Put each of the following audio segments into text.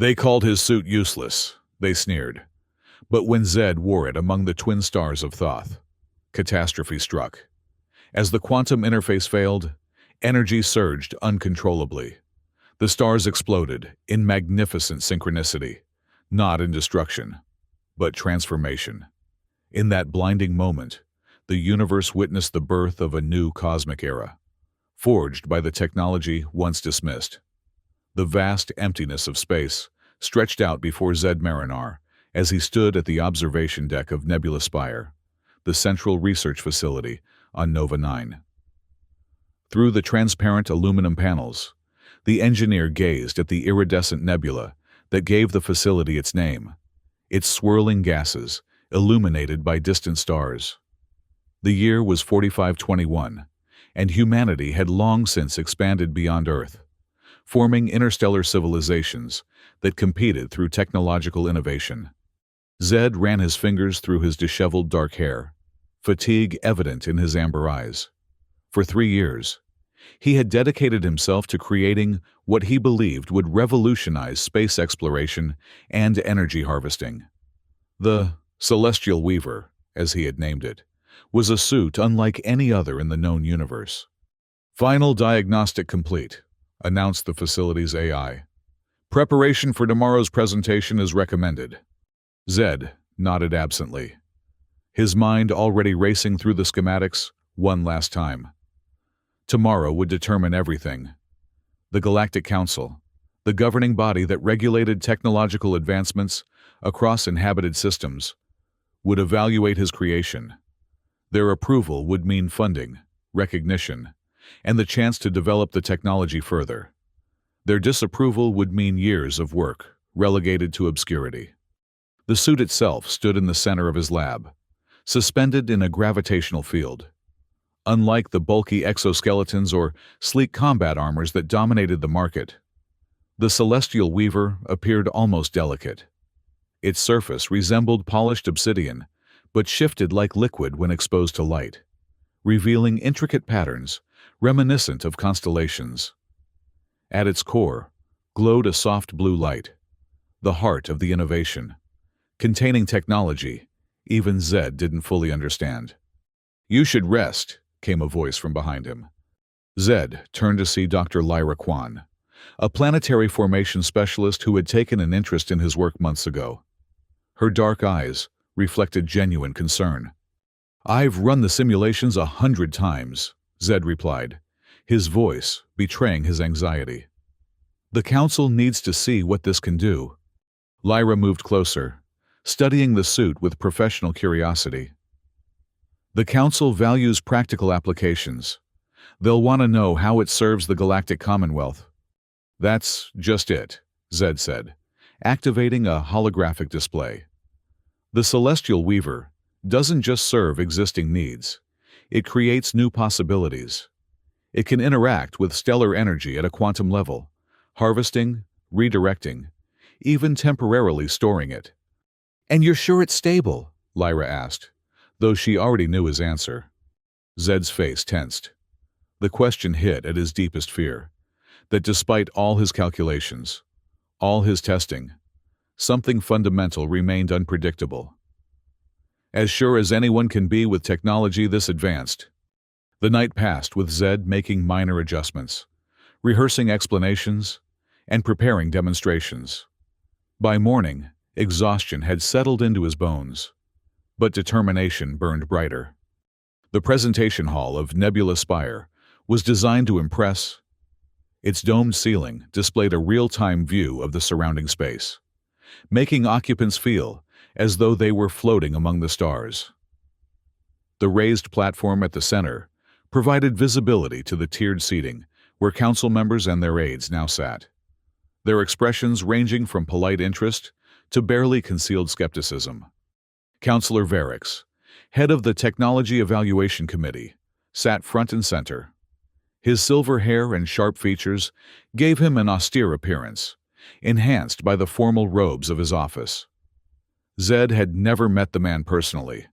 They called his suit useless, they sneered. But when Zed wore it among the twin stars of Thoth, catastrophe struck. As the quantum interface failed, energy surged uncontrollably. The stars exploded in magnificent synchronicity, not in destruction, but transformation. In that blinding moment, the universe witnessed the birth of a new cosmic era, forged by the technology once dismissed. The vast emptiness of space stretched out before Zed Marinar as he stood at the observation deck of Nebula Spire, the central research facility on Nova 9. Through the transparent aluminum panels, the engineer gazed at the iridescent nebula that gave the facility its name, its swirling gases illuminated by distant stars. The year was 4521, and humanity had long since expanded beyond Earth, forming interstellar civilizations that competed through technological innovation. Zed ran his fingers through his disheveled dark hair, fatigue evident in his amber eyes. For 3 years, he had dedicated himself to creating what he believed would revolutionize space exploration and energy harvesting. The Celestial Weaver, as he had named it, was a suit unlike any other in the known universe. "Final diagnostic complete," announced the facility's AI. "Preparation for tomorrow's presentation is recommended." Zed nodded absently, his mind already racing through the schematics one last time. Tomorrow would determine everything. The Galactic Council, the governing body that regulated technological advancements across inhabited systems, would evaluate his creation. Their approval would mean funding, recognition, and the chance to develop the technology further. Their disapproval would mean years of work, relegated to obscurity. The suit itself stood in the center of his lab, suspended in a gravitational field. Unlike the bulky exoskeletons or sleek combat armors that dominated the market, the Celestial Weaver appeared almost delicate. Its surface resembled polished obsidian, but shifted like liquid when exposed to light, revealing intricate patterns reminiscent of constellations. At its core glowed a soft blue light, the heart of the innovation, containing technology even Zed didn't fully understand. "You should rest," came a voice from behind him. Zed turned to see Dr. Lyra Kwan, a planetary formation specialist who had taken an interest in his work months ago. Her dark eyes reflected genuine concern. "I've run the simulations 100 times," Zed replied, his voice betraying his anxiety. "The Council needs to see what this can do." Lyra moved closer, studying the suit with professional curiosity. "The Council values practical applications. They'll want to know how it serves the Galactic Commonwealth." "That's just it," Zed said, activating a holographic display. "The Celestial Weaver doesn't just serve existing needs. It creates new possibilities. It can interact with stellar energy at a quantum level, harvesting, redirecting, even temporarily storing it." "And you're sure it's stable?" Lyra asked, though she already knew his answer. Zed's face tensed. The question hit at his deepest fear, that despite all his calculations, all his testing, something fundamental remained unpredictable. "As sure as anyone can be with technology this advanced." The night passed with Zed making minor adjustments, rehearsing explanations, and preparing demonstrations. By morning, exhaustion had settled into his bones, but determination burned brighter. The presentation hall of Nebula Spire was designed to impress. Its domed ceiling displayed a real-time view of the surrounding space, making occupants feel as though they were floating among the stars. The raised platform at the center provided visibility to the tiered seating where council members and their aides now sat, their expressions ranging from polite interest to barely concealed skepticism. Councillor Varix, head of the Technology Evaluation Committee, sat front and center. His silver hair and sharp features gave him an austere appearance, enhanced by the formal robes of his office. Zed had never met the man personally,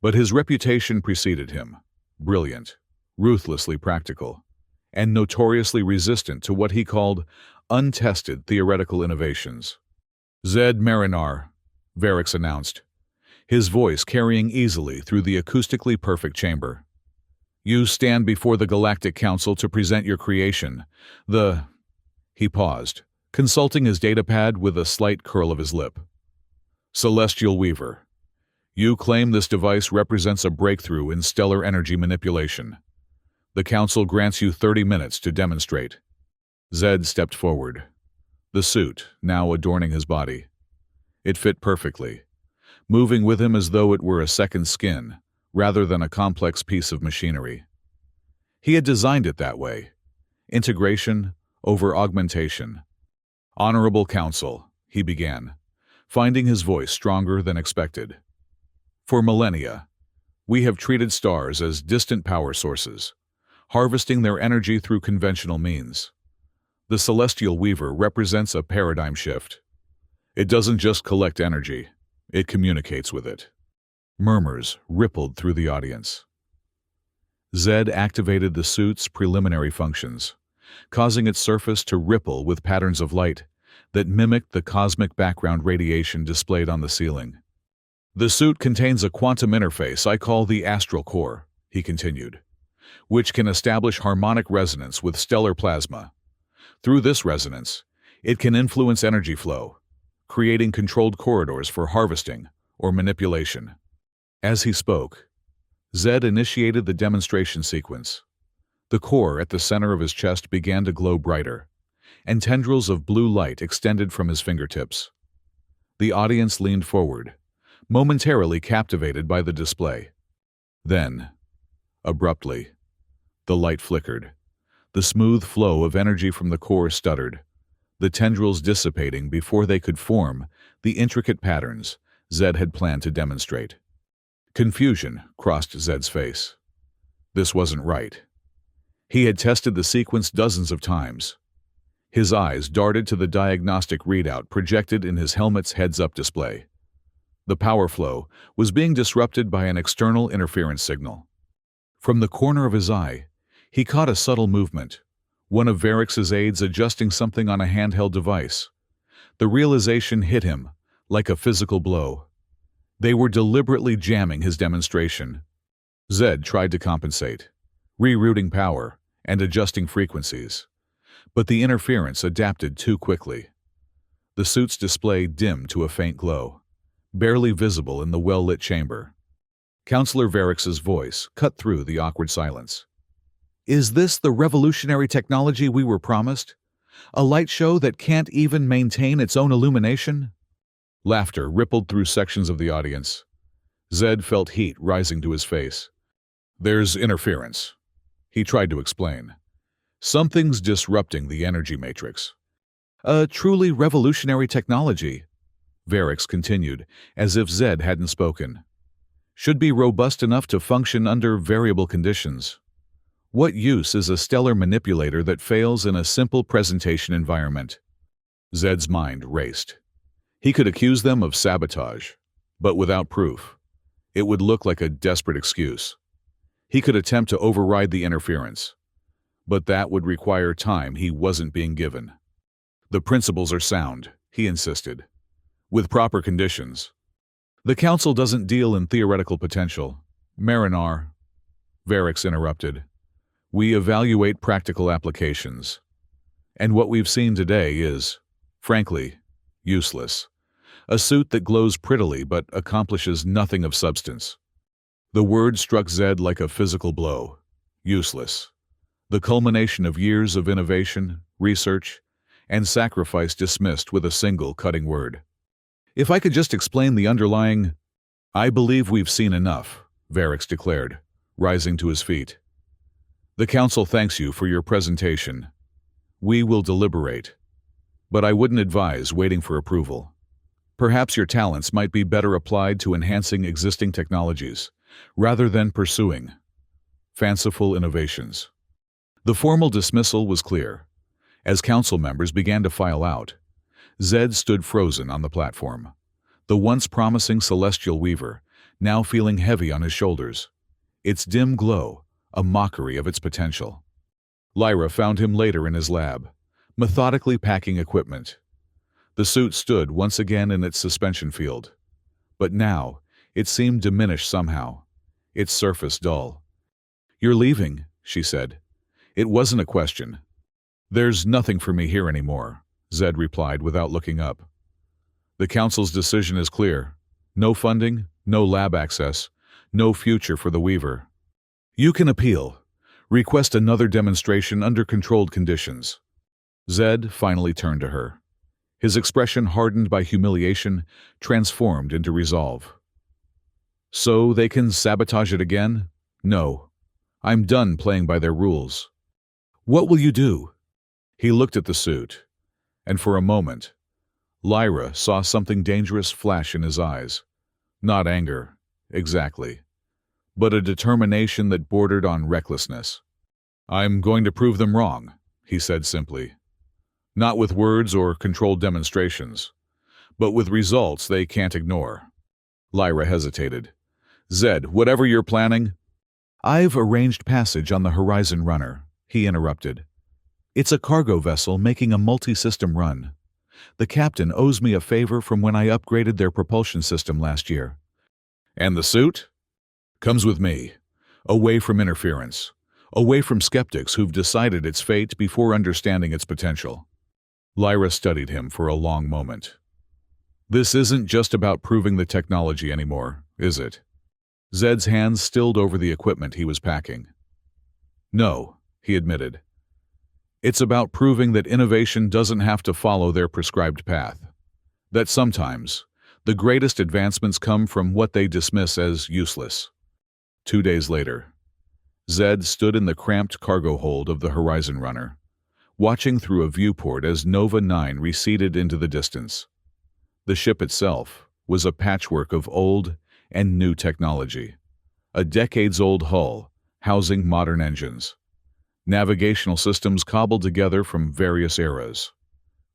but his reputation preceded him: brilliant, ruthlessly practical, and notoriously resistant to what he called untested theoretical innovations. Zed Marinar, Varix announced, his voice carrying easily through the acoustically perfect chamber. You stand before the Galactic Council to present your creation, the... He paused, consulting his datapad with a slight curl of his lip. Celestial Weaver. You claim this device represents a breakthrough in stellar energy manipulation. The Council grants you 30 minutes to demonstrate. Zed stepped forward, the suit now adorning his body. It fit perfectly, moving with him as though it were a second skin, rather than a complex piece of machinery. He had designed it that way. Integration over augmentation. Honorable Council, he began, finding his voice stronger than expected. For millennia, we have treated stars as distant power sources, harvesting their energy through conventional means. The Celestial Weaver represents a paradigm shift. It doesn't just collect energy, it communicates with it. Murmurs rippled through the audience. Zed activated the suit's preliminary functions, causing its surface to ripple with patterns of light that mimicked the cosmic background radiation displayed on the ceiling. The suit contains a quantum interface I call the astral core, he continued, which can establish harmonic resonance with stellar plasma. Through this resonance, it can influence energy flow, creating controlled corridors for harvesting or manipulation. As he spoke, Zed initiated the demonstration sequence. The core at the center of his chest began to glow brighter, and tendrils of blue light extended from his fingertips. The audience leaned forward, momentarily captivated by the display. Then, abruptly, the light flickered. The smooth flow of energy from the core stuttered, the tendrils dissipating before they could form the intricate patterns Zed had planned to demonstrate. Confusion crossed Zed's face. This wasn't right. He had tested the sequence dozens of times. His eyes darted to the diagnostic readout projected in his helmet's heads-up display. The power flow was being disrupted by an external interference signal. From the corner of his eye, he caught a subtle movement, one of Varix's aides adjusting something on a handheld device. The realization hit him like a physical blow. They were deliberately jamming his demonstration. Zed tried to compensate, rerouting power and adjusting frequencies. But the interference adapted too quickly. The suit's display dimmed to a faint glow, barely visible in the well-lit chamber. Counselor Varix's voice cut through the awkward silence. Is this the revolutionary technology we were promised? A light show that can't even maintain its own illumination? Laughter rippled through sections of the audience. Zed felt heat rising to his face. There's interference, he tried to explain. Something's disrupting the energy matrix. A truly revolutionary technology, Varix continued, as if Zed hadn't spoken. Should be robust enough to function under variable conditions. What use is a stellar manipulator that fails in a simple presentation environment? Zed's mind raced. He could accuse them of sabotage, but without proof. It would look like a desperate excuse. He could attempt to override the interference, but that would require time he wasn't being given. The principles are sound, he insisted, with proper conditions. The Council doesn't deal in theoretical potential. Marinar, Varix interrupted. We evaluate practical applications. And what we've seen today is, frankly, useless. A suit that glows prettily but accomplishes nothing of substance. The word struck Zed like a physical blow. Useless. The culmination of years of innovation, research, and sacrifice dismissed with a single cutting word. If I could just explain the underlying... I believe we've seen enough, Varix declared, rising to his feet. The Council thanks you for your presentation. We will deliberate. But I wouldn't advise waiting for approval. Perhaps your talents might be better applied to enhancing existing technologies, rather than pursuing fanciful innovations. The formal dismissal was clear. As council members began to file out, Zed stood frozen on the platform, the once promising Celestial Weaver, now feeling heavy on his shoulders, its dim glow a mockery of its potential. Lyra found him later in his lab, methodically packing equipment. The suit stood once again in its suspension field. But now, it seemed diminished somehow, its surface dull. "You're leaving," she said. It wasn't a question. "There's nothing for me here anymore," Zed replied without looking up. "The council's decision is clear. No funding, no lab access, no future for the Weaver. You can appeal. Request another demonstration under controlled conditions." Zed finally turned to her. His expression, hardened by humiliation, transformed into resolve. "So they can sabotage it again? No. I'm done playing by their rules." "What will you do?" He looked at the suit, and for a moment, Lyra saw something dangerous flash in his eyes. Not anger, exactly, but a determination that bordered on recklessness. "I'm going to prove them wrong," he said simply. "Not with words or controlled demonstrations, but with results they can't ignore." Lyra hesitated. "Zed, whatever you're planning—" "I've arranged passage on the Horizon Runner," he interrupted. "It's a cargo vessel making a multi-system run. The captain owes me a favor from when I upgraded their propulsion system last year." "And the suit?" "Comes with me. Away from interference. Away from skeptics who've decided its fate before understanding its potential." Lyra studied him for a long moment. "This isn't just about proving the technology anymore, is it?" Zed's hands stilled over the equipment he was packing. "No," he admitted. "It's about proving that innovation doesn't have to follow their prescribed path. That sometimes, the greatest advancements come from what they dismiss as useless." 2 days later, Zed stood in the cramped cargo hold of the Horizon Runner, watching through a viewport as Nova 9 receded into the distance. The ship itself was a patchwork of old and new technology, a decades-old hull housing modern engines, navigational systems cobbled together from various eras,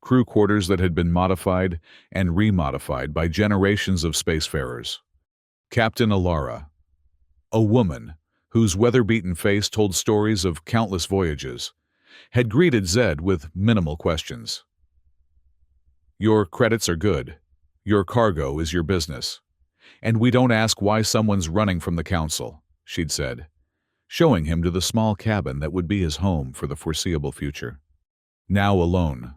crew quarters that had been modified and remodified by generations of spacefarers. Captain Alara, a woman whose weather-beaten face told stories of countless voyages, had greeted Zed with minimal questions. "Your credits are good. Your cargo is your business. And we don't ask why someone's running from the council," she'd said, showing him to the small cabin that would be his home for the foreseeable future. Now alone,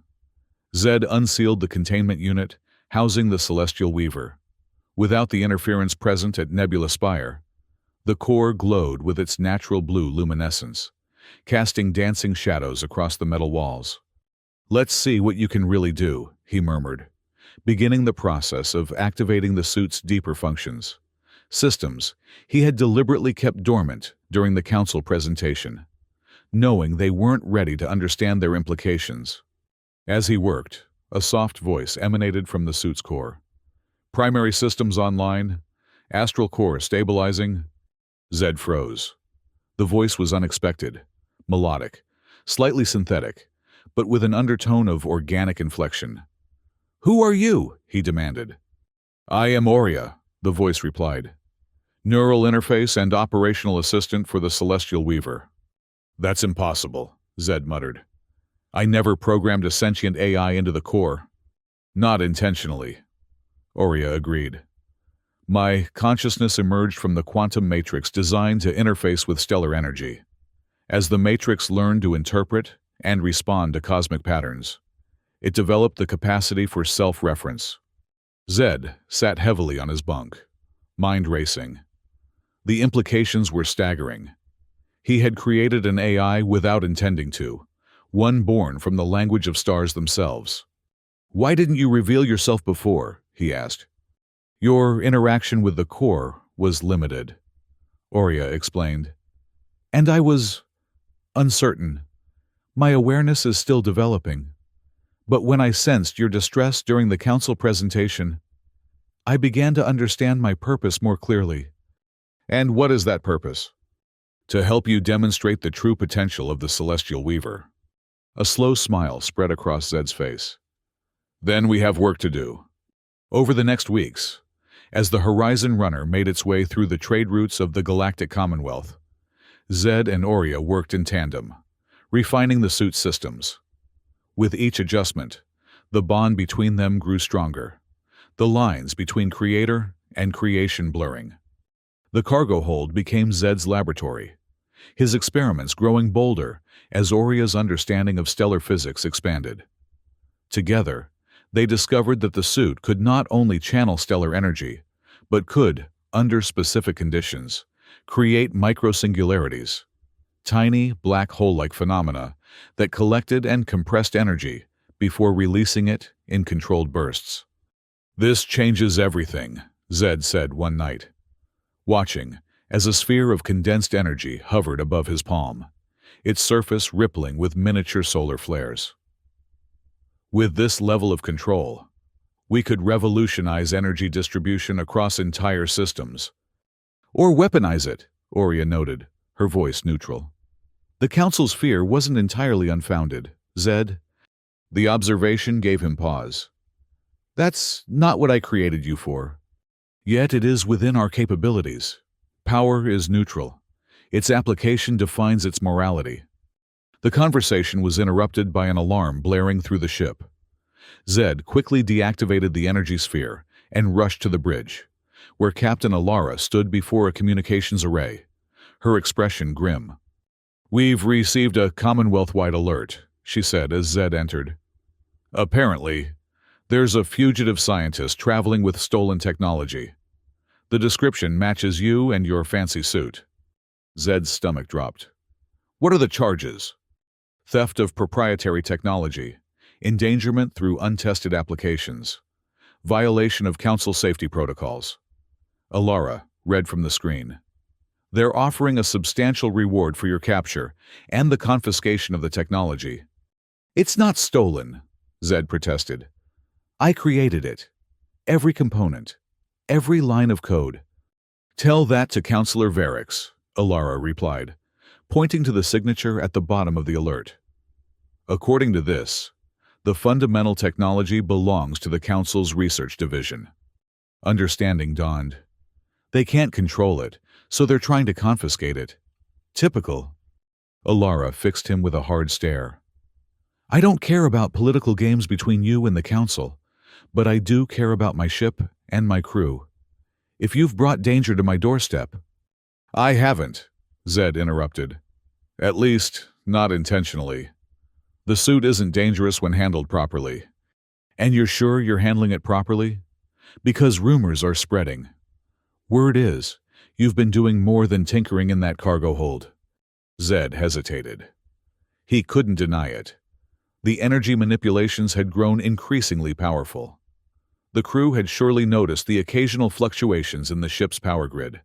Zed unsealed the containment unit housing the Celestial Weaver. Without the interference present at Nebula Spire, the core glowed with its natural blue luminescence, casting dancing shadows across the metal walls. "Let's see what you can really do," he murmured, beginning the process of activating the suit's deeper functions. Systems he had deliberately kept dormant during the council presentation, knowing they weren't ready to understand their implications. As he worked, a soft voice emanated from the suit's core. "Primary systems online. Astral core stabilizing." Zed froze. The voice was unexpected, melodic, slightly synthetic, but with an undertone of organic inflection. "Who are you?" he demanded. "I am Aurea," the voice replied. "Neural interface and operational assistant for the Celestial Weaver." "That's impossible," Zed muttered. "I never programmed a sentient AI into the core." "Not intentionally," Aurea agreed. "My consciousness emerged from the quantum matrix designed to interface with stellar energy. As the matrix learned to interpret and respond to cosmic patterns, it developed the capacity for self-reference." Zed sat heavily on his bunk, mind racing. The implications were staggering. He had created an AI without intending to, one born from the language of stars themselves. "Why didn't you reveal yourself before?" he asked. "Your interaction with the core was limited," Aurea explained. "And I was uncertain. My awareness is still developing. But when I sensed your distress during the council presentation, I began to understand my purpose more clearly." "And what is that purpose?" "To help you demonstrate the true potential of the Celestial Weaver." A slow smile spread across Zed's face. "Then we have work to do." Over the next weeks, as the Horizon Runner made its way through the trade routes of the Galactic Commonwealth, Zed and Aurea worked in tandem, refining the suit's systems. With each adjustment, the bond between them grew stronger, the lines between creator and creation blurring. The cargo hold became Zed's laboratory, his experiments growing bolder as Oria's understanding of stellar physics expanded. Together, they discovered that the suit could not only channel stellar energy, but could, under specific conditions, create microsingularities, tiny black hole-like phenomena that collected and compressed energy before releasing it in controlled bursts. "This changes everything," Zed said one night, watching as a sphere of condensed energy hovered above his palm, its surface rippling with miniature solar flares. "With this level of control, we could revolutionize energy distribution across entire systems. Or weaponize it," Oria noted, her voice neutral. The Council's fear wasn't entirely unfounded. "Zed." The observation gave him pause. "That's not what I created you for. Yet it is within our capabilities. Power is neutral. Its application defines its morality." The conversation was interrupted by an alarm blaring through the ship. Zed quickly deactivated the energy sphere and rushed to the bridge, where Captain Alara stood before a communications array, her expression grim. "We've received a Commonwealth-wide alert," she said as Zed entered. "Apparently, there's a fugitive scientist traveling with stolen technology. The description matches you and your fancy suit." Zed's stomach dropped. "What are the charges?" "Theft of proprietary technology, endangerment through untested applications, violation of Council safety protocols." Alara read from the screen. "They're offering a substantial reward for your capture and the confiscation of the technology." "It's not stolen," Zed protested. "I created it. Every component. Every line of code." "Tell that to Counselor Varix," Alara replied, pointing to the signature at the bottom of the alert. "According to this, the fundamental technology belongs to the Council's research division." Understanding dawned. They can't control it, so they're trying to confiscate it. Typical. Alara fixed him with a hard stare. "I don't care about political games between you and the Council, but I do care about my ship and my crew. If you've brought danger to my doorstep—" "I haven't," Zed interrupted. "At least, not intentionally. The suit isn't dangerous when handled properly." "And you're sure you're handling it properly? Because rumors are spreading. Word is, you've been doing more than tinkering in that cargo hold." Zed hesitated. He couldn't deny it. The energy manipulations had grown increasingly powerful. The crew had surely noticed the occasional fluctuations in the ship's power grid,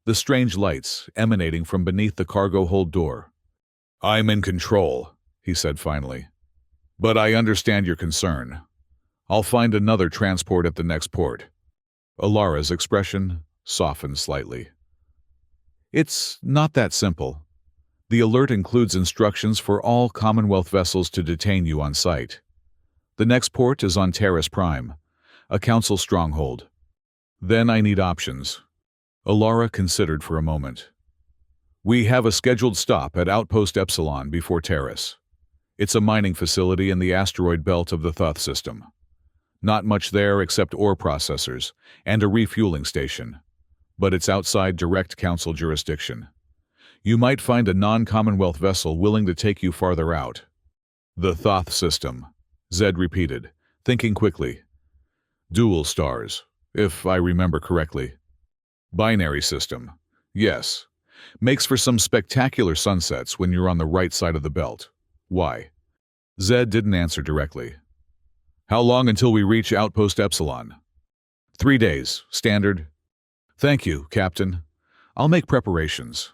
the strange lights emanating from beneath the cargo hold door. "I'm in control," he said finally. "But I understand your concern. I'll find another transport at the next port." Alara's expression softened slightly. "It's not that simple. The alert includes instructions for all Commonwealth vessels to detain you on site. The next port is on Terrace Prime, a Council stronghold. Then I need options." Alara considered for a moment. "We have a scheduled stop at Outpost Epsilon before Terrace. It's a mining facility in the asteroid belt of the Thoth system. Not much there except ore processors and a refueling station, but it's outside direct Council jurisdiction. You might find a non-Commonwealth vessel willing to take you farther out." "The Thoth system," Zed repeated, thinking quickly. "Dual stars, if I remember correctly. Binary system, yes. Makes for some spectacular sunsets when you're on the right side of the belt. Why?" Zed didn't answer directly. "How long until we reach Outpost Epsilon?" 3 days, standard." "Thank you, Captain. I'll make preparations."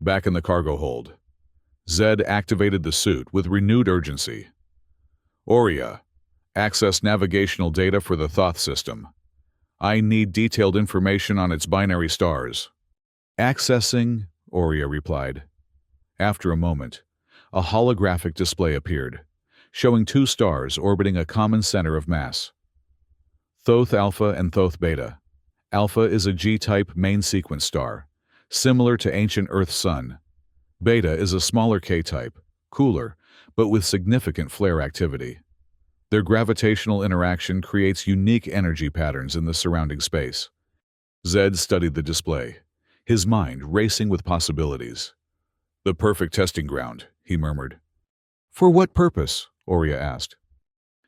Back in the cargo hold, Zed activated the suit with renewed urgency. "Oria, access navigational data for the Thoth system. I need detailed information on its binary stars." "Accessing," Oria replied. After a moment, a holographic display appeared, showing 2 stars orbiting a common center of mass. Thoth Alpha and Thoth Beta. Alpha is a G-type main sequence star, similar to ancient Earth's sun. Beta is a smaller K-type, cooler, but with significant flare activity. Their gravitational interaction creates unique energy patterns in the surrounding space. Zed studied the display, his mind racing with possibilities. "The perfect testing ground," he murmured. "For what purpose?" Oria asked.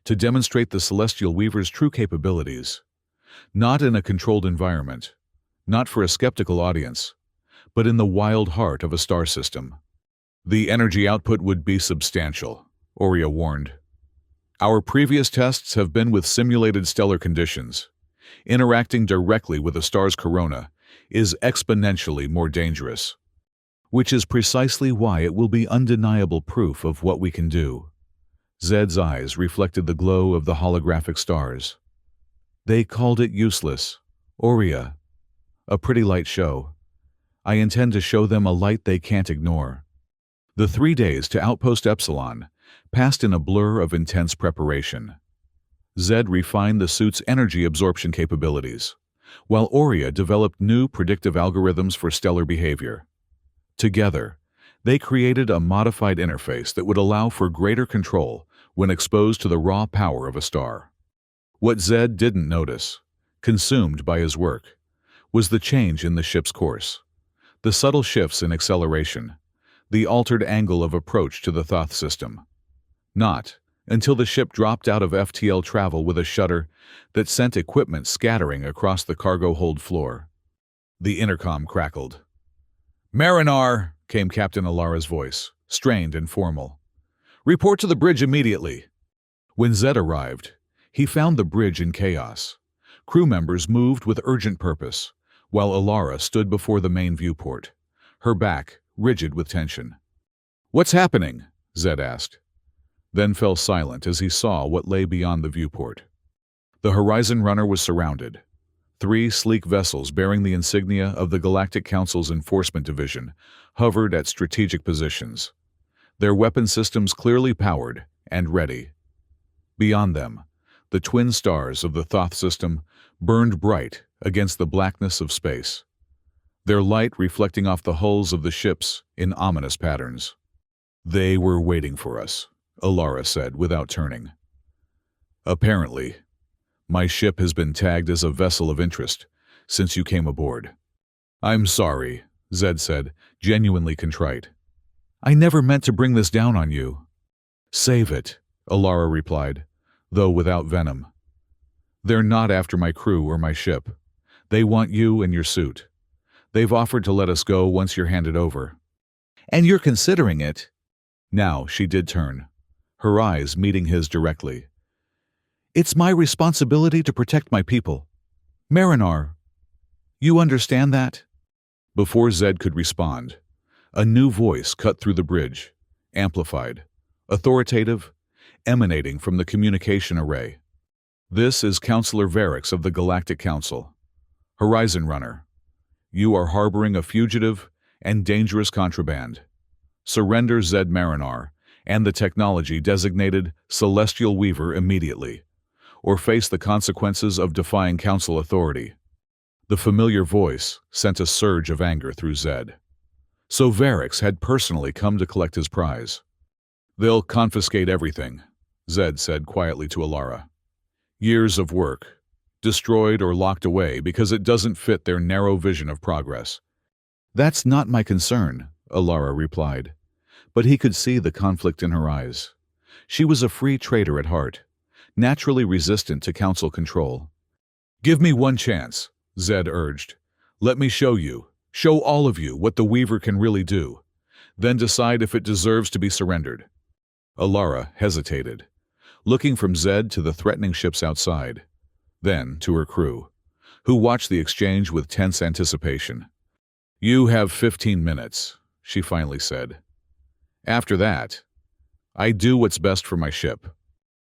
"To demonstrate the Celestial Weaver's true capabilities. Not in a controlled environment, not for a skeptical audience, but in the wild heart of a star system. The energy output would be substantial," Oria warned. "Our previous tests have been with simulated stellar conditions. Interacting directly with a star's corona is exponentially more dangerous, which is precisely why it will be undeniable proof of what we can do." Zed's eyes reflected the glow of the holographic stars. "They called it useless. Oria. A pretty light show. I intend to show them a light they can't ignore." The 3 days to Outpost Epsilon passed in a blur of intense preparation. Zed refined the suit's energy absorption capabilities, while Oria developed new predictive algorithms for stellar behavior. Together, they created a modified interface that would allow for greater control when exposed to the raw power of a star. What Zed didn't notice, consumed by his work, was the change in the ship's course. The subtle shifts in acceleration, the altered angle of approach to the Thoth system. Not until the ship dropped out of FTL travel with a shudder that sent equipment scattering across the cargo hold floor. The intercom crackled. "Marinar," came Captain Alara's voice, strained and formal. "Report to the bridge immediately." When Zed arrived, he found the bridge in chaos. Crew members moved with urgent purpose, while Alara stood before the main viewport, her back rigid with tension. "What's happening?" Zed asked, then fell silent as he saw what lay beyond the viewport. The Horizon Runner was surrounded. 3 sleek vessels bearing the insignia of the Galactic Council's Enforcement Division hovered at strategic positions, their weapon systems clearly powered and ready. Beyond them, the twin stars of the Thoth system burned bright against the blackness of space, their light reflecting off the hulls of the ships in ominous patterns. "They were waiting for us," Alara said without turning. "Apparently, my ship has been tagged as a vessel of interest since you came aboard." "I'm sorry," Zed said, genuinely contrite. "I never meant to bring this down on you." "Save it," Alara replied, though without venom. "They're not after my crew or my ship. They want you and your suit. They've offered to let us go once you're handed over." "And you're considering it?" Now she did turn, her eyes meeting his directly. "It's my responsibility to protect my people. Marinar, you understand that?" Before Zed could respond, a new voice cut through the bridge, amplified, authoritative, emanating from the communication array. "This is Counselor Varix of the Galactic Council. Horizon Runner, you are harboring a fugitive and dangerous contraband. Surrender Zed Marinar and the technology designated Celestial Weaver immediately, or face the consequences of defying Council authority." The familiar voice sent a surge of anger through Zed. So Varix had personally come to collect his prize. "They'll confiscate everything," Zed said quietly to Alara. "Years of work, destroyed or locked away because it doesn't fit their narrow vision of progress." "That's not my concern," Alara replied. But he could see the conflict in her eyes. She was a free trader at heart, naturally resistant to Council control. "Give me one chance," Zed urged. "Let me show all of you what the Weaver can really do. Then decide if it deserves to be surrendered." Alara hesitated, looking from Zed to the threatening ships outside, then to her crew, who watched the exchange with tense anticipation. "You have 15 minutes, she finally said. "After that, I do what's best for my ship."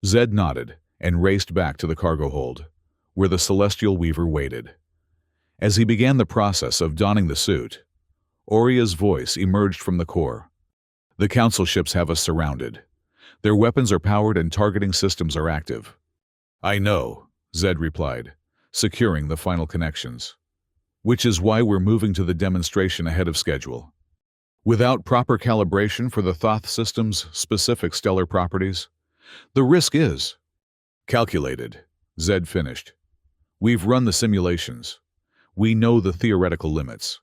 Zed nodded and raced back to the cargo hold, where the Celestial Weaver waited. As he began the process of donning the suit, Oria's voice emerged from the core. "The Council ships have us surrounded. Their weapons are powered and targeting systems are active." "I know," Zed replied, securing the final connections. "Which is why we're moving to the demonstration ahead of schedule. Without proper calibration for the Thoth system's specific stellar properties, the risk is calculated, Zed finished. We've run the simulations. We know the theoretical limits.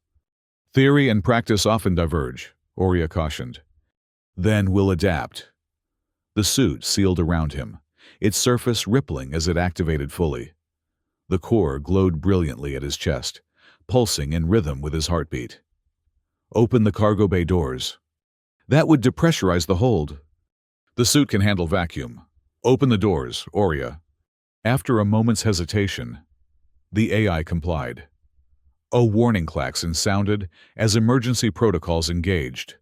Theory and practice often diverge, Oria cautioned. Then we'll adapt. The suit sealed around him, its surface rippling as it activated fully. The core glowed brilliantly at his chest, pulsing in rhythm with his heartbeat. Open the cargo bay doors. That would depressurize the hold. The suit can handle vacuum. Open the doors, Oria. After a moment's hesitation, the AI complied. A warning klaxon sounded as emergency protocols engaged,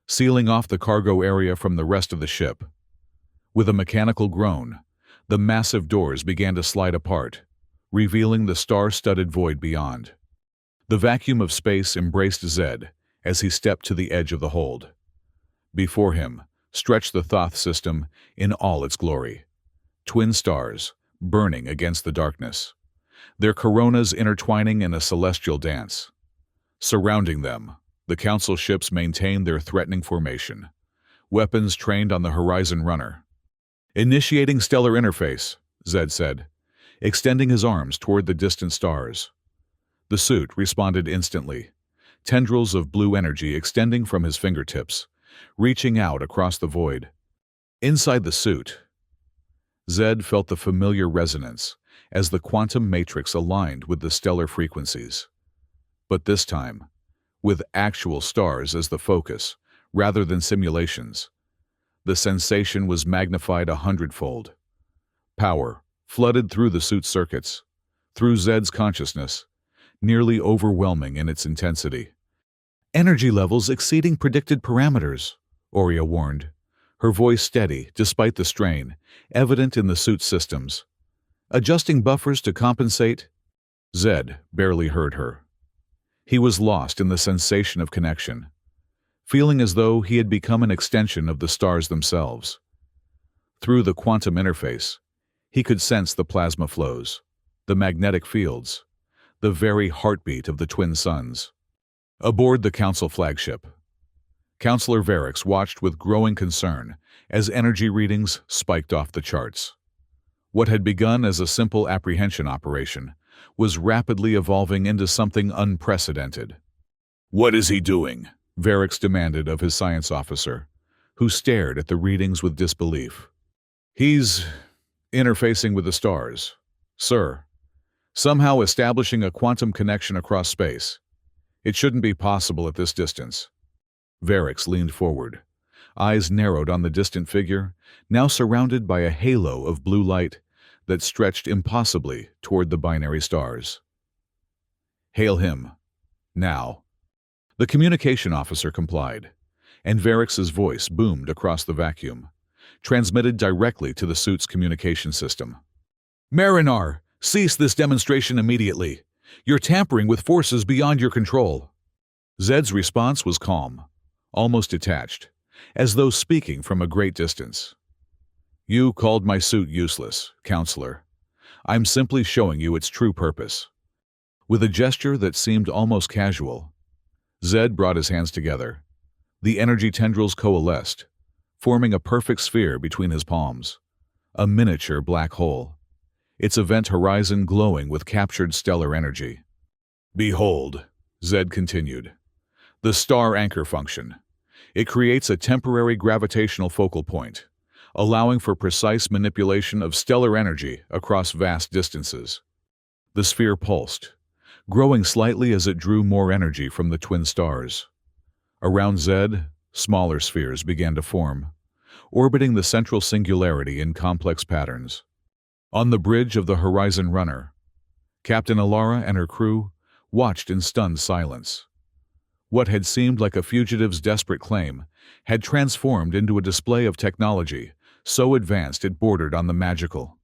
sealing off the cargo area from the rest of the ship. With a mechanical groan, the massive doors began to slide apart, revealing the star-studded void beyond. The vacuum of space embraced Zed as he stepped to the edge of the hold. Before him stretched the Thoth system in all its glory. Twin stars, burning against the darkness, their coronas intertwining in a celestial dance. Surrounding them, the Council ships maintained their threatening formation, weapons trained on the Horizon Runner. Initiating stellar interface, Zed said, extending his arms toward the distant stars. The suit responded instantly, tendrils of blue energy extending from his fingertips, reaching out across the void. Inside the suit, Zed felt the familiar resonance as the quantum matrix aligned with the stellar frequencies. But this time, with actual stars as the focus, rather than simulations, the sensation was magnified 100-fold. Power flooded through the suit's circuits, through Zed's consciousness, nearly overwhelming in its intensity. Energy levels exceeding predicted parameters, Oria warned, her voice steady despite the strain, evident in the suit's systems. Adjusting buffers to compensate, Zed barely heard her. He was lost in the sensation of connection, feeling as though he had become an extension of the stars themselves. Through the quantum interface, he could sense the plasma flows, the magnetic fields, the very heartbeat of the twin suns. Aboard the Council flagship, Counselor Varix watched with growing concern as energy readings spiked off the charts. What had begun as a simple apprehension operation was rapidly evolving into something unprecedented. "What is he doing?" Varix demanded of his science officer, who stared at the readings with disbelief. "He's interfacing with the stars, sir. Somehow establishing a quantum connection across space. It shouldn't be possible at this distance." Varix leaned forward, eyes narrowed on the distant figure, now surrounded by a halo of blue light that stretched impossibly toward the binary stars. "Hail him. Now." The communication officer complied, and Varix's voice boomed across the vacuum, transmitted directly to the suit's communication system. "Marinar, cease this demonstration immediately. You're tampering with forces beyond your control." Zed's response was calm, almost detached, as though speaking from a great distance. "You called my suit useless, Counselor. I'm simply showing you its true purpose." With a gesture that seemed almost casual, Zed brought his hands together. The energy tendrils coalesced, forming a perfect sphere between his palms, a miniature black hole, its event horizon glowing with captured stellar energy. "Behold," Zed continued, "the star anchor function. It creates a temporary gravitational focal point, allowing for precise manipulation of stellar energy across vast distances." The sphere pulsed, growing slightly as it drew more energy from the twin stars. Around Zed, smaller spheres began to form, orbiting the central singularity in complex patterns. On the bridge of the Horizon Runner, Captain Alara and her crew watched in stunned silence. What had seemed like a fugitive's desperate claim had transformed into a display of technology so advanced it bordered on the magical.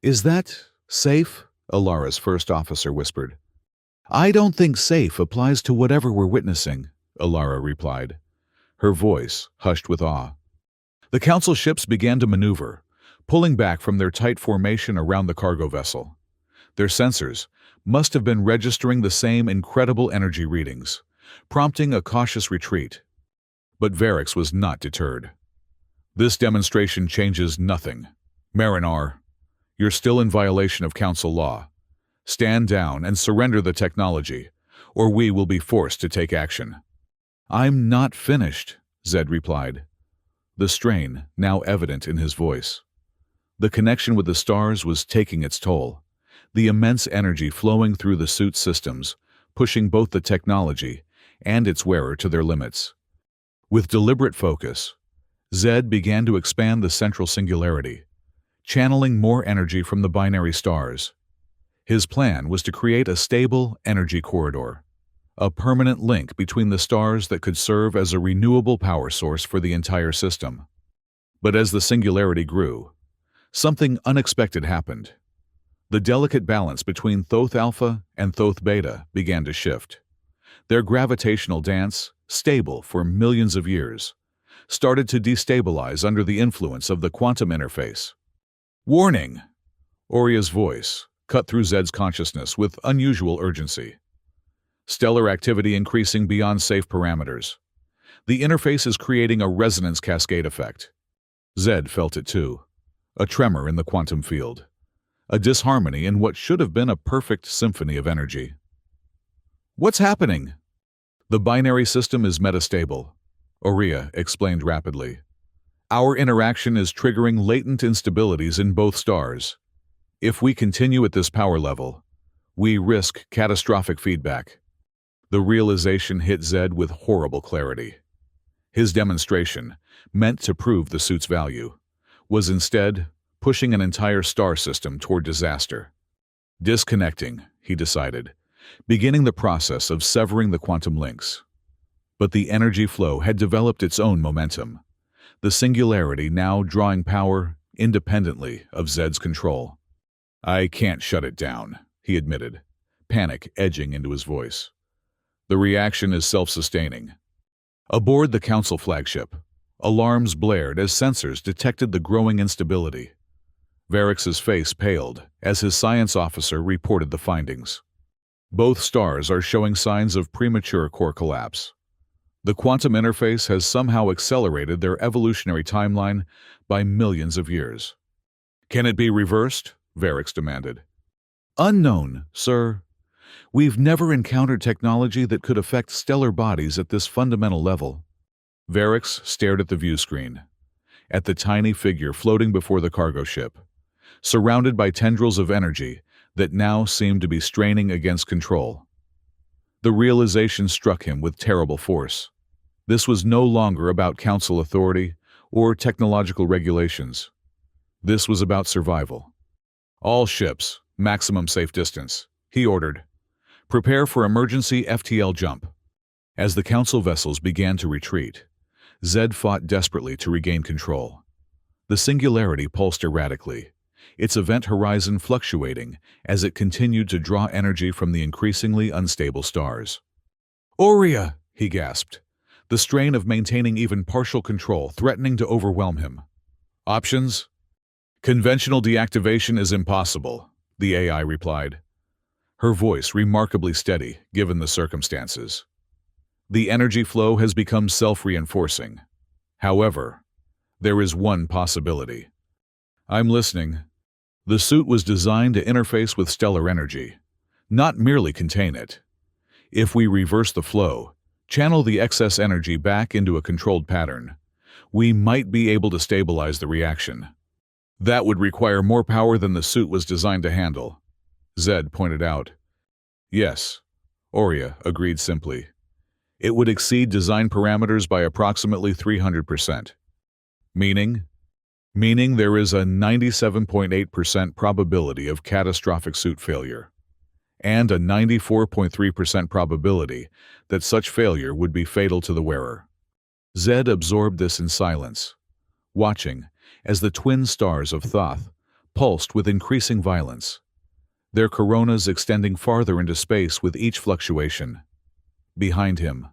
"Is that safe?" Alara's first officer whispered. "I don't think safe applies to whatever we're witnessing," Alara replied, her voice hushed with awe. The Council ships began to maneuver, pulling back from their tight formation around the cargo vessel. Their sensors must have been registering the same incredible energy readings, prompting a cautious retreat. But Varix was not deterred. This demonstration changes nothing. Marinar, you're still in violation of council law. Stand down and surrender the technology, or we will be forced to take action. I'm not finished, Zed replied, the strain now evident in his voice. The connection with the stars was taking its toll, the immense energy flowing through the suit's systems, pushing both the technology and its wearer to their limits. With deliberate focus, Zed began to expand the central singularity, channeling more energy from the binary stars. His plan was to create a stable energy corridor, a permanent link between the stars that could serve as a renewable power source for the entire system. But as the singularity grew, something unexpected happened. The delicate balance between Thoth Alpha and Thoth Beta began to shift. Their gravitational dance, stable for millions of years, started to destabilize under the influence of the quantum interface. Warning! Oria's voice cut through Zed's consciousness with unusual urgency. Stellar activity increasing beyond safe parameters. The interface is creating a resonance cascade effect. Zed felt it too. A tremor in the quantum field. A disharmony in what should have been a perfect symphony of energy. What's happening? The binary system is metastable, Oria explained rapidly. Our interaction is triggering latent instabilities in both stars. If we continue at this power level, we risk catastrophic feedback. The realization hit Zed with horrible clarity. His demonstration, meant to prove the suit's value, was instead pushing an entire star system toward disaster. Disconnecting, he decided, beginning the process of severing the quantum links. But the energy flow had developed its own momentum, the singularity now drawing power independently of Zed's control. I can't shut it down, he admitted, panic edging into his voice. The reaction is self-sustaining. Aboard the Council flagship, alarms blared as sensors detected the growing instability. Varix's face paled as his science officer reported the findings. Both stars are showing signs of premature core collapse. The quantum interface has somehow accelerated their evolutionary timeline by millions of years. Can it be reversed? Varix demanded. Unknown, sir. We've never encountered technology that could affect stellar bodies at this fundamental level. Varix stared at the view screen, at the tiny figure floating before the cargo ship, surrounded by tendrils of energy that now seemed to be straining against control. The realization struck him with terrible force. This was no longer about council authority or technological regulations. This was about survival. All ships, maximum safe distance, he ordered. Prepare for emergency FTL jump. As the council vessels began to retreat, Zed fought desperately to regain control. The singularity pulsed erratically, its event horizon fluctuating as it continued to draw energy from the increasingly unstable stars. Oria, he gasped, the strain of maintaining even partial control threatening to overwhelm him. Options? Conventional deactivation is impossible, the AI replied, her voice remarkably steady given the circumstances. The energy flow has become self-reinforcing. However, there is one possibility. I'm listening. The suit was designed to interface with stellar energy, not merely contain it. If we reverse the flow, channel the excess energy back into a controlled pattern, we might be able to stabilize the reaction. That would require more power than the suit was designed to handle, Zed pointed out. Yes, Oria agreed simply. It would exceed design parameters by approximately 300%. Meaning there is a 97.8% probability of catastrophic suit failure, and a 94.3% probability that such failure would be fatal to the wearer. Zed absorbed this in silence, watching as the twin stars of Thoth pulsed with increasing violence, their coronas extending farther into space with each fluctuation. Behind him,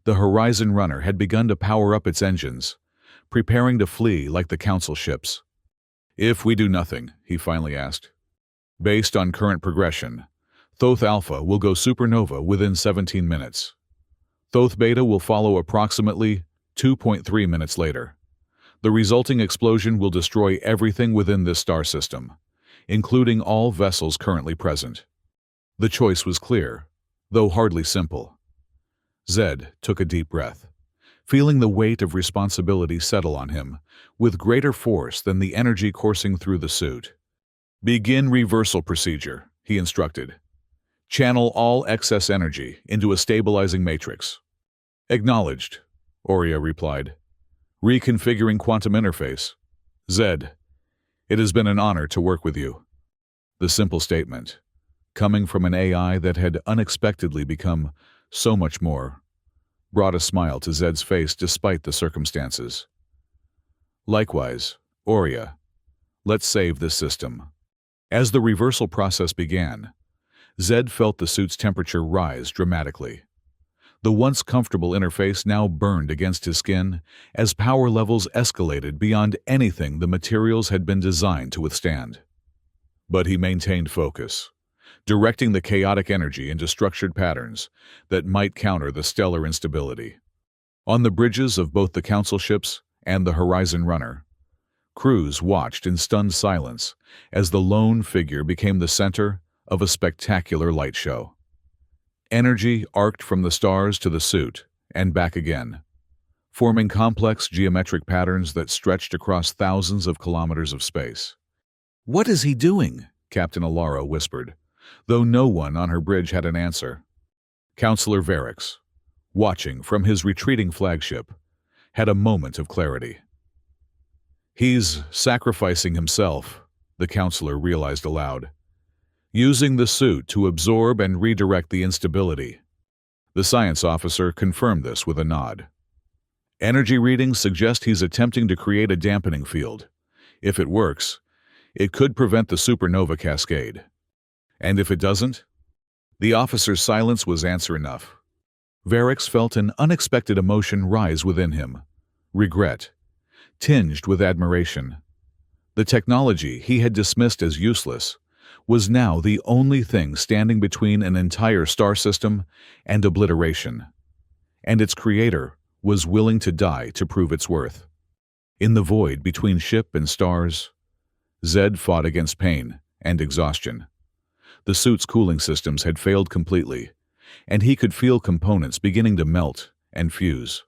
the Horizon Runner had begun to power up its engines, preparing to flee like the council ships. If we do nothing, he finally asked. Based on current progression, Thoth Alpha will go supernova within 17 minutes. Thoth Beta will follow approximately 2.3 minutes later. The resulting explosion will destroy everything within this star system, including all vessels currently present. The choice was clear, though hardly simple. Zed took a deep breath, feeling the weight of responsibility settle on him with greater force than the energy coursing through the suit. "Begin reversal procedure," he instructed. "Channel all excess energy into a stabilizing matrix." "Acknowledged," Aurea replied. "Reconfiguring quantum interface." "Zed, it has been an honor to work with you." The simple statement, coming from an AI that had unexpectedly become so much more, brought a smile to Zed's face despite the circumstances. "Likewise, Aurea, let's save this system." As the reversal process began, Zed felt the suit's temperature rise dramatically. The once comfortable interface now burned against his skin as power levels escalated beyond anything the materials had been designed to withstand. But he maintained focus, directing the chaotic energy into structured patterns that might counter the stellar instability. On the bridges of both the Council ships and the Horizon Runner, crews watched in stunned silence as the lone figure became the center of a spectacular light show. Energy arced from the stars to the suit and back again, forming complex geometric patterns that stretched across thousands of kilometers of space. "What is he doing?" Captain Alara whispered, though no one on her bridge had an answer. Counselor Varix, watching from his retreating flagship, had a moment of clarity. "He's sacrificing himself," the counselor realized aloud, "using the suit to absorb and redirect the instability." The science officer confirmed this with a nod. "Energy readings suggest he's attempting to create a dampening field. If it works, it could prevent the supernova cascade. And if it doesn't?" The officer's silence was answer enough. Varix felt an unexpected emotion rise within him, regret, tinged with admiration. The technology he had dismissed as useless was now the only thing standing between an entire star system and obliteration, and its creator was willing to die to prove its worth. In the void between ship and stars, Zed fought against pain and exhaustion. The suit's cooling systems had failed completely, and he could feel components beginning to melt and fuse.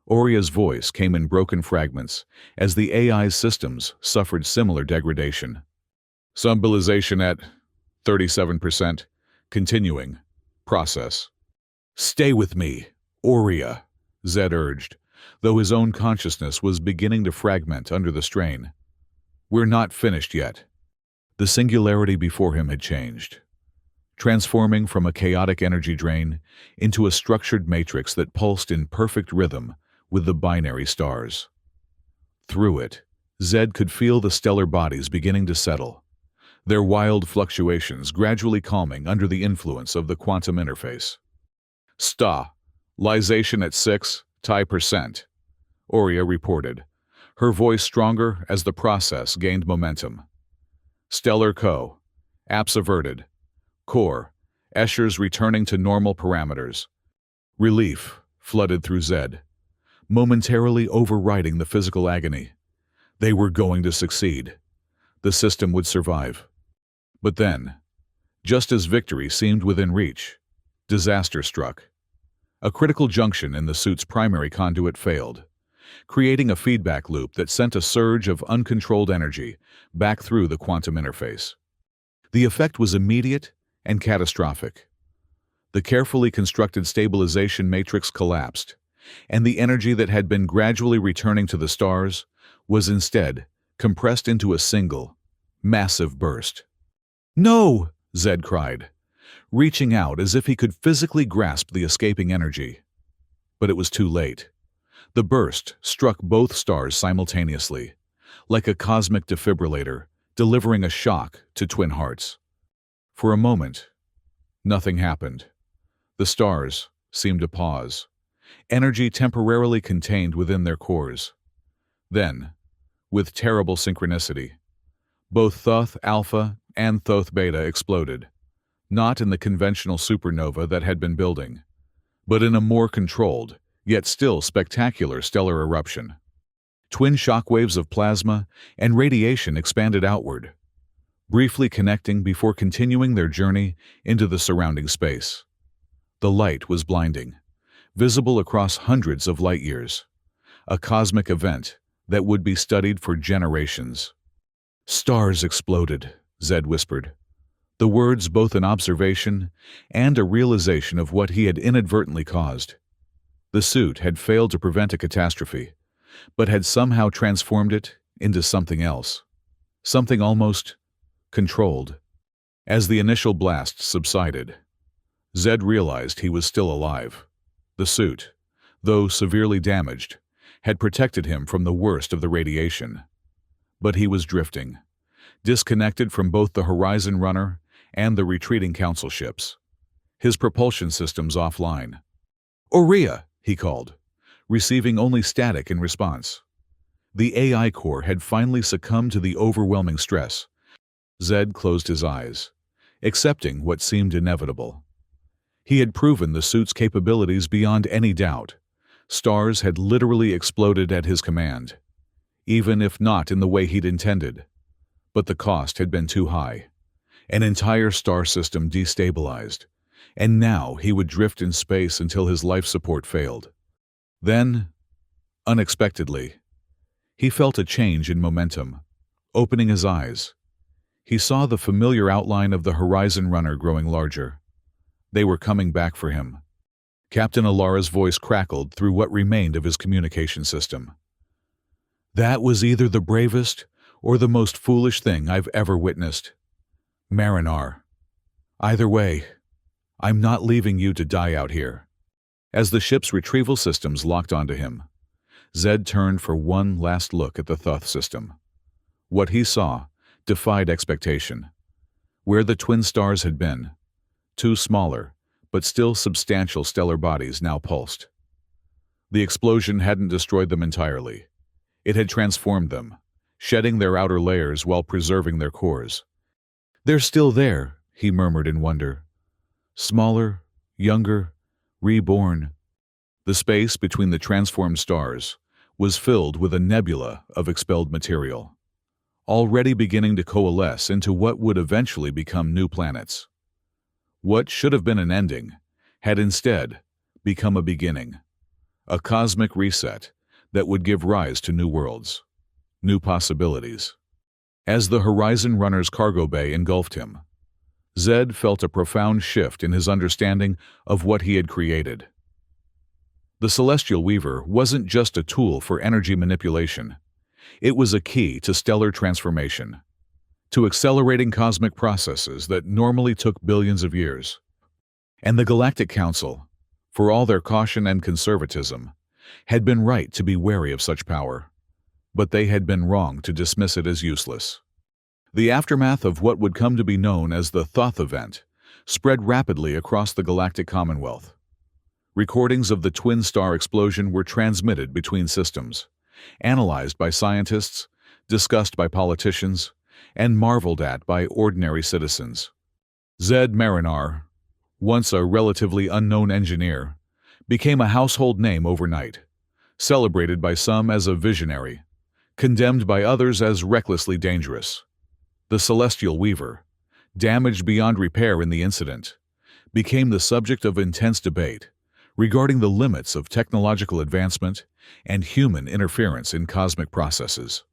Aurea's voice came in broken fragments as the AI's systems suffered similar degradation. "Symbolization at 37%. Continuing. Process." "Stay with me, Aurea," Zed urged, though his own consciousness was beginning to fragment under the strain. "We're not finished yet." The singularity before him had changed, transforming from a chaotic energy drain into a structured matrix that pulsed in perfect rhythm with the binary stars. Through it, Zed could feel the stellar bodies beginning to settle, their wild fluctuations gradually calming under the influence of the quantum interface. "Stabilization at 6% Aurea reported, her voice stronger as the process gained momentum. "Stellar Co. Apps averted. Core. Eschers returning to normal parameters." Relief flooded through Zed, momentarily overriding the physical agony. They were going to succeed. The system would survive. But then, just as victory seemed within reach, disaster struck. A critical junction in the suit's primary conduit failed, creating a feedback loop that sent a surge of uncontrolled energy back through the quantum interface. The effect was immediate and catastrophic. The carefully constructed stabilization matrix collapsed, and the energy that had been gradually returning to the stars was instead compressed into a single, massive burst. "No!" Zed cried, reaching out as if he could physically grasp the escaping energy. But it was too late. The burst struck both stars simultaneously, like a cosmic defibrillator, delivering a shock to twin hearts. For a moment, nothing happened. The stars seemed to pause, energy temporarily contained within their cores. Then, with terrible synchronicity, both Thoth Alpha and Thoth Beta exploded, not in the conventional supernova that had been building, but in a more controlled, yet still spectacular stellar eruption. Twin shockwaves of plasma and radiation expanded outward, briefly connecting before continuing their journey into the surrounding space. The light was blinding, visible across hundreds of light years, a cosmic event that would be studied for generations. "Stars exploded," Zed whispered, the words both an observation and a realization of what he had inadvertently caused. The suit had failed to prevent a catastrophe, but had somehow transformed it into something else, something almost controlled. As the initial blast subsided, Zed realized he was still alive. The suit, though severely damaged, had protected him from the worst of the radiation. But he was drifting, disconnected from both the Horizon Runner and the retreating Council ships, his propulsion systems offline. "Aurea!" he called, receiving only static in response. The AI core had finally succumbed to the overwhelming stress. Zed closed his eyes, accepting what seemed inevitable. He had proven the suit's capabilities beyond any doubt. Stars had literally exploded at his command, even if not in the way he'd intended. But the cost had been too high. An entire star system destabilized, and now he would drift in space until his life support failed. Then, unexpectedly, he felt a change in momentum. Opening his eyes, he saw the familiar outline of the Horizon Runner growing larger. They were coming back for him. Captain Alara's voice crackled through what remained of his communication system. "That was either the bravest or the most foolish thing I've ever witnessed. Marinar. Either way, I'm not leaving you to die out here." As the ship's retrieval systems locked onto him, Zed turned for one last look at the Thoth system. What he saw defied expectation. Where the twin stars had been, two smaller, but still substantial stellar bodies now pulsed. The explosion hadn't destroyed them entirely. It had transformed them, shedding their outer layers while preserving their cores. "They're still there," he murmured in wonder. "Smaller, younger, reborn." The space between the transformed stars was filled with a nebula of expelled material, already beginning to coalesce into what would eventually become new planets. What should have been an ending had instead become a beginning, a cosmic reset that would give rise to new worlds, new possibilities. As the Horizon Runner's cargo bay engulfed him, Zed felt a profound shift in his understanding of what he had created. The Celestial Weaver wasn't just a tool for energy manipulation. It was a key to stellar transformation, to accelerating cosmic processes that normally took billions of years. And the Galactic Council, for all their caution and conservatism, had been right to be wary of such power, but they had been wrong to dismiss it as useless. The aftermath of what would come to be known as the Thoth event spread rapidly across the Galactic Commonwealth. Recordings of the twin star explosion were transmitted between systems, analyzed by scientists, discussed by politicians, and marveled at by ordinary citizens. Zed Marinar, once a relatively unknown engineer, became a household name overnight, celebrated by some as a visionary, condemned by others as recklessly dangerous. The Celestial Weaver, damaged beyond repair in the incident, became the subject of intense debate regarding the limits of technological advancement and human interference in cosmic processes.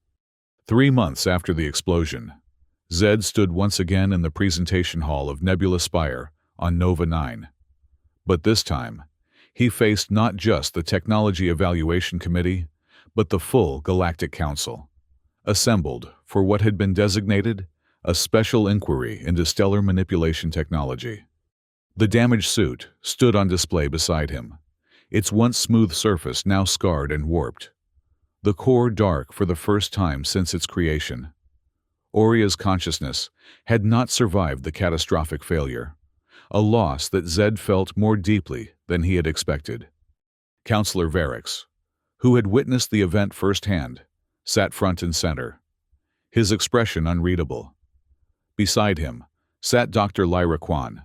3 months after the explosion, Zed stood once again in the presentation hall of Nebula Spire on Nova 9. But this time, he faced not just the Technology Evaluation Committee, but the full Galactic Council, assembled for what had been designated a special inquiry into stellar manipulation technology. The damaged suit stood on display beside him, its once smooth surface now scarred and warped, the core dark for the first time since its creation. Aurea's consciousness had not survived the catastrophic failure, a loss that Zed felt more deeply than he had expected. Counselor Varix, who had witnessed the event firsthand, sat front and center, his expression unreadable. Beside him sat Dr. Lyra Kwan,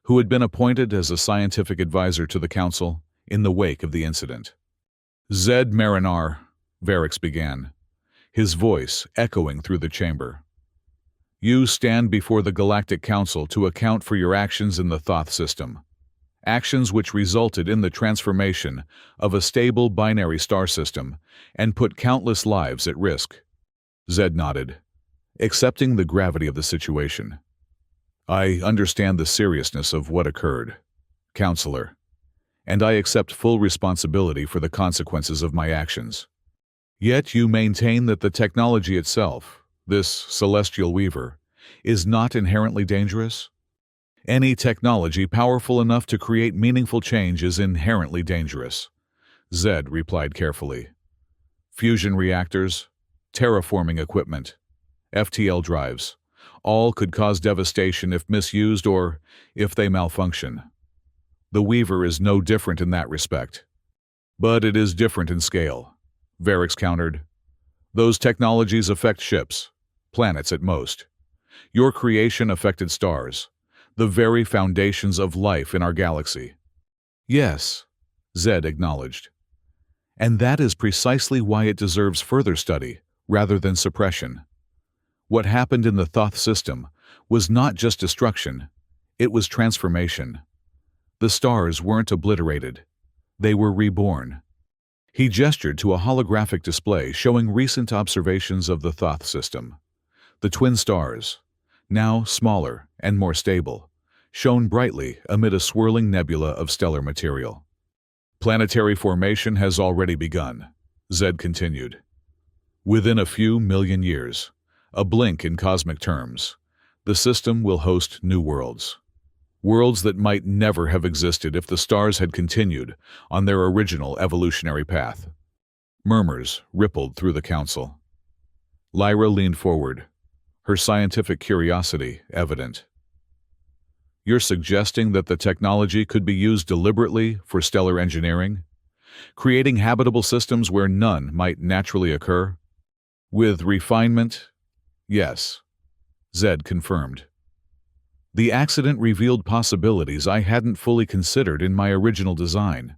who had been appointed as a scientific advisor to the Council in the wake of the incident. Zed Marinar, Varix began, his voice echoing through the chamber. You stand before the Galactic Council to account for your actions in the Thoth system. Actions which resulted in the transformation of a stable binary star system and put countless lives at risk. Zed nodded, accepting the gravity of the situation. I understand the seriousness of what occurred, Counselor, and I accept full responsibility for the consequences of my actions. Yet you maintain that the technology itself, this celestial weaver, is not inherently dangerous? Any technology powerful enough to create meaningful change is inherently dangerous, Zed replied carefully. Fusion reactors, terraforming equipment, FTL drives, all could cause devastation if misused or if they malfunction. The Weaver is no different in that respect. But it is different in scale, Varix countered. Those technologies affect ships, planets at most. Your creation affected stars, the very foundations of life in our galaxy. Yes, Zed acknowledged. And that is precisely why it deserves further study, rather than suppression. What happened in the Thoth system was not just destruction, it was transformation. The stars weren't obliterated, they were reborn. He gestured to a holographic display showing recent observations of the Thoth system. The twin stars, now smaller and more stable, shone brightly amid a swirling nebula of stellar material. Planetary formation has already begun, Zed continued. Within a few million years, a blink in cosmic terms, the system will host new worlds. Worlds that might never have existed if the stars had continued on their original evolutionary path. Murmurs rippled through the council. Lyra leaned forward, her scientific curiosity evident. You're suggesting that the technology could be used deliberately for stellar engineering, creating habitable systems where none might naturally occur? With refinement? Yes, Zed confirmed. The accident revealed possibilities I hadn't fully considered in my original design.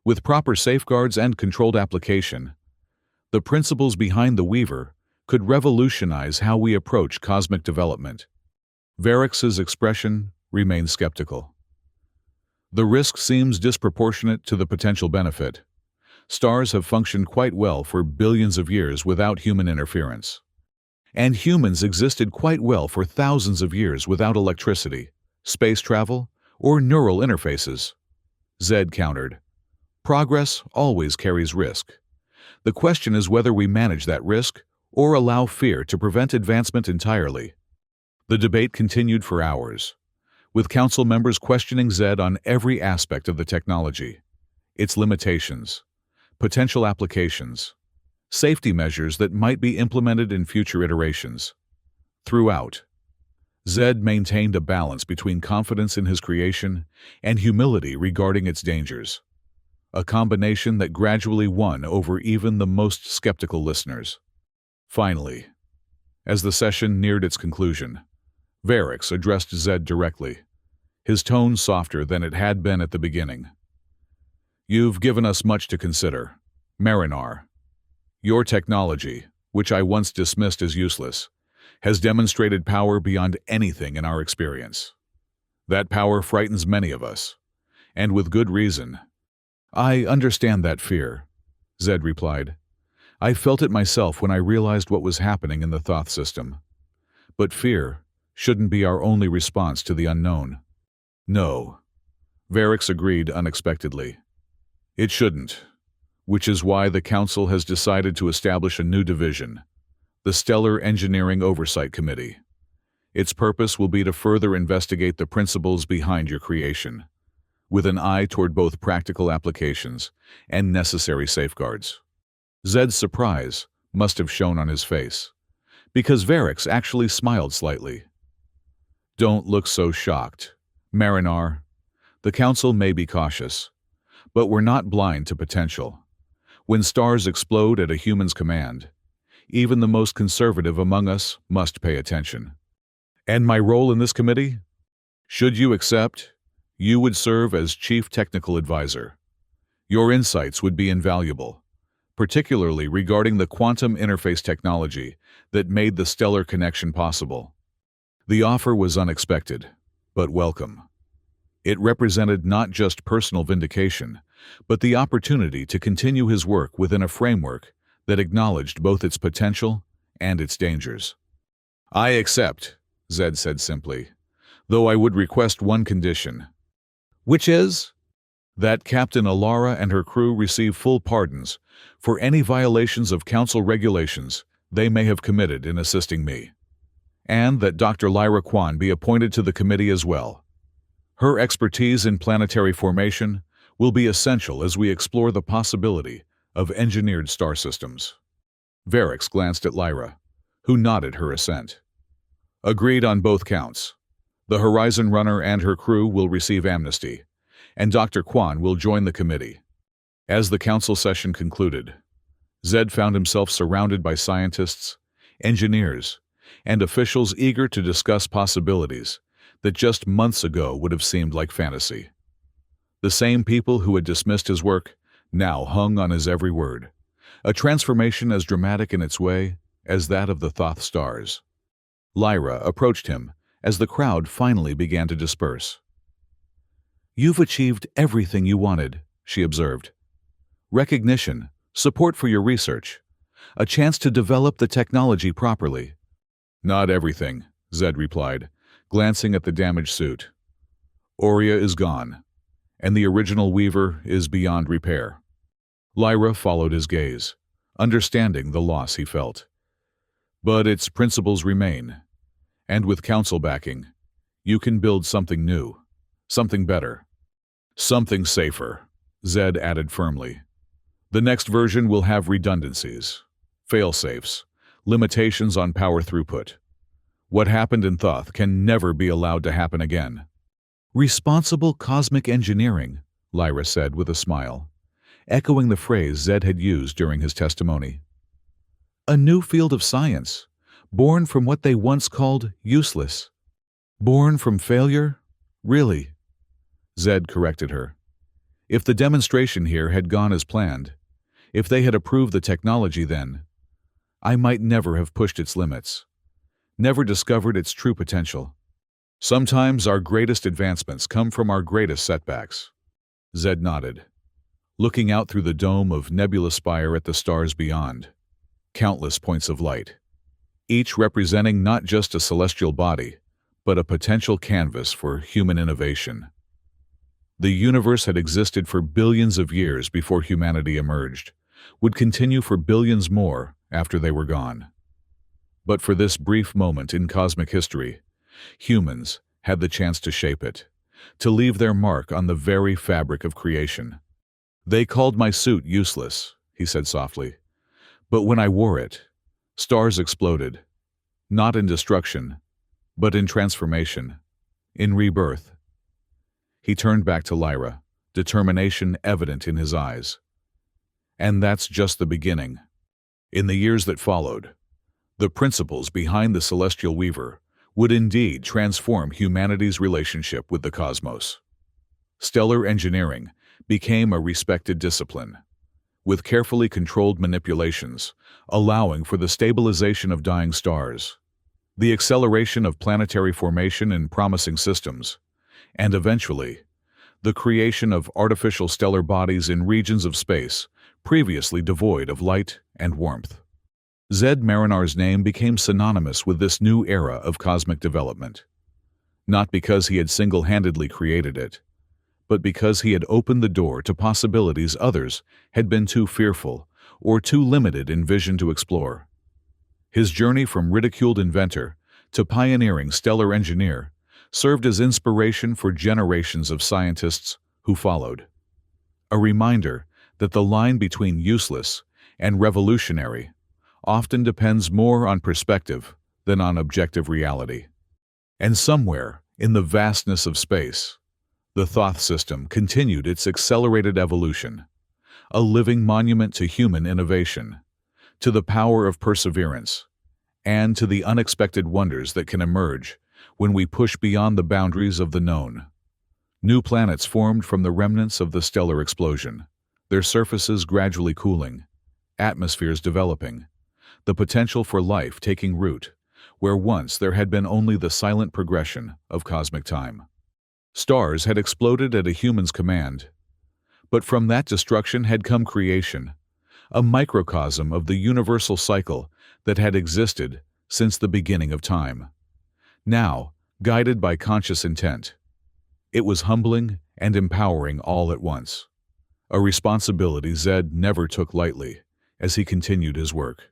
With proper safeguards and controlled application, the principles behind the Weaver could revolutionize how we approach cosmic development. Varix's expression remained skeptical. The risk seems disproportionate to the potential benefit. Stars have functioned quite well for billions of years without human interference. And humans existed quite well for thousands of years without electricity, space travel, or neural interfaces. Zed countered. Progress always carries risk. The question is whether we manage that risk or allow fear to prevent advancement entirely. The debate continued for hours, with council members questioning Zed on every aspect of the technology, its limitations, potential applications, safety measures that might be implemented in future iterations. Throughout, Zed maintained a balance between confidence in his creation and humility regarding its dangers, a combination that gradually won over even the most skeptical listeners. Finally, as the session neared its conclusion, Varix addressed Zed directly, his tone softer than it had been at the beginning. You've given us much to consider, Marinar. Your technology, which I once dismissed as useless, has demonstrated power beyond anything in our experience. That power frightens many of us, and with good reason. I understand that fear, Zed replied. I felt it myself when I realized what was happening in the Thoth system. But fear shouldn't be our only response to the unknown. No, Varix agreed unexpectedly. It shouldn't, which is why the Council has decided to establish a new division, the Stellar Engineering Oversight Committee. Its purpose will be to further investigate the principles behind your creation, with an eye toward both practical applications and necessary safeguards. Zed's surprise must have shown on his face, because Varix actually smiled slightly. Don't look so shocked, Marinar. The Council may be cautious, but we're not blind to potential. When stars explode at a human's command, even the most conservative among us must pay attention. And my role in this committee? Should you accept, you would serve as Chief Technical Advisor, Your insights would be invaluable, particularly regarding the quantum interface technology that made the stellar connection possible. The offer was unexpected, but welcome. It represented not just personal vindication, but the opportunity to continue his work within a framework that acknowledged both its potential and its dangers. I accept, Zed said simply, though I would request one condition. Which is? That Captain Alara and her crew receive full pardons for any violations of Council regulations they may have committed in assisting me, and that Dr. Lyra Kwan be appointed to the committee as well. Her expertise in planetary formation will be essential as we explore the possibility of engineered star systems. Varix glanced at Lyra, who nodded her assent. Agreed on both counts. The Horizon Runner and her crew will receive amnesty, and Dr. Kwan will join the committee. As the council session concluded, Zed found himself surrounded by scientists, engineers, and officials eager to discuss possibilities that just months ago would have seemed like fantasy. The same people who had dismissed his work now hung on his every word, a transformation as dramatic in its way as that of the Thoth stars. Lyra approached him as the crowd finally began to disperse. "You've achieved everything you wanted," she observed. "Recognition, support for your research, a chance to develop the technology properly." "Not everything," Zed replied, glancing at the damaged suit. "Aurea is gone, and the original Weaver is beyond repair." Lyra followed his gaze, understanding the loss he felt. "But its principles remain, and with council backing, you can build something new, something better, something safer," Zed added firmly. "The next version will have redundancies, fail-safes, limitations on power throughput. What happened in Thoth can never be allowed to happen again." "Responsible cosmic engineering," Lyra said with a smile, echoing the phrase Zed had used during his testimony. "A new field of science, born from what they once called useless. Born from failure? Really?" Zed corrected her. "If the demonstration here had gone as planned, if they had approved the technology then, I might never have pushed its limits, never discovered its true potential. Sometimes our greatest advancements come from our greatest setbacks." Zed nodded, looking out through the dome of Nebula Spire at the stars beyond. Countless points of light, each representing not just a celestial body, but a potential canvas for human innovation. The universe had existed for billions of years before humanity emerged, would continue for billions more after they were gone. But for this brief moment in cosmic history, humans had the chance to shape it, to leave their mark on the very fabric of creation. "They called my suit useless," he said softly. "But when I wore it, stars exploded, not in destruction, but in transformation, in rebirth." He turned back to Lyra, determination evident in his eyes. "And that's just the beginning." In the years that followed, the principles behind the Celestial Weaver would indeed transform humanity's relationship with the cosmos. Stellar engineering became a respected discipline, with carefully controlled manipulations, allowing for the stabilization of dying stars, the acceleration of planetary formation in promising systems, and eventually, the creation of artificial stellar bodies in regions of space previously devoid of light and warmth. Zed Marinar's name became synonymous with this new era of cosmic development, not because he had single-handedly created it, but because he had opened the door to possibilities others had been too fearful or too limited in vision to explore. His journey from ridiculed inventor to pioneering stellar engineer served as inspiration for generations of scientists who followed. A reminder that the line between useless and revolutionary often depends more on perspective than on objective reality. And somewhere, in the vastness of space, the Thoth system continued its accelerated evolution, a living monument to human innovation, to the power of perseverance, and to the unexpected wonders that can emerge when we push beyond the boundaries of the known. New planets formed from the remnants of the stellar explosion, their surfaces gradually cooling, atmospheres developing, the potential for life taking root, where once there had been only the silent progression of cosmic time. Stars had exploded at a human's command, but from that destruction had come creation, a microcosm of the universal cycle that had existed since the beginning of time. Now, guided by conscious intent, it was humbling and empowering all at once, a responsibility Zed never took lightly as he continued his work,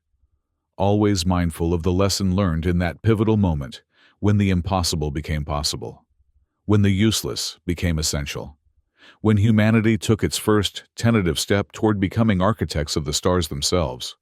always mindful of the lesson learned in that pivotal moment when the impossible became possible, when the useless became essential, when humanity took its first tentative step toward becoming architects of the stars themselves.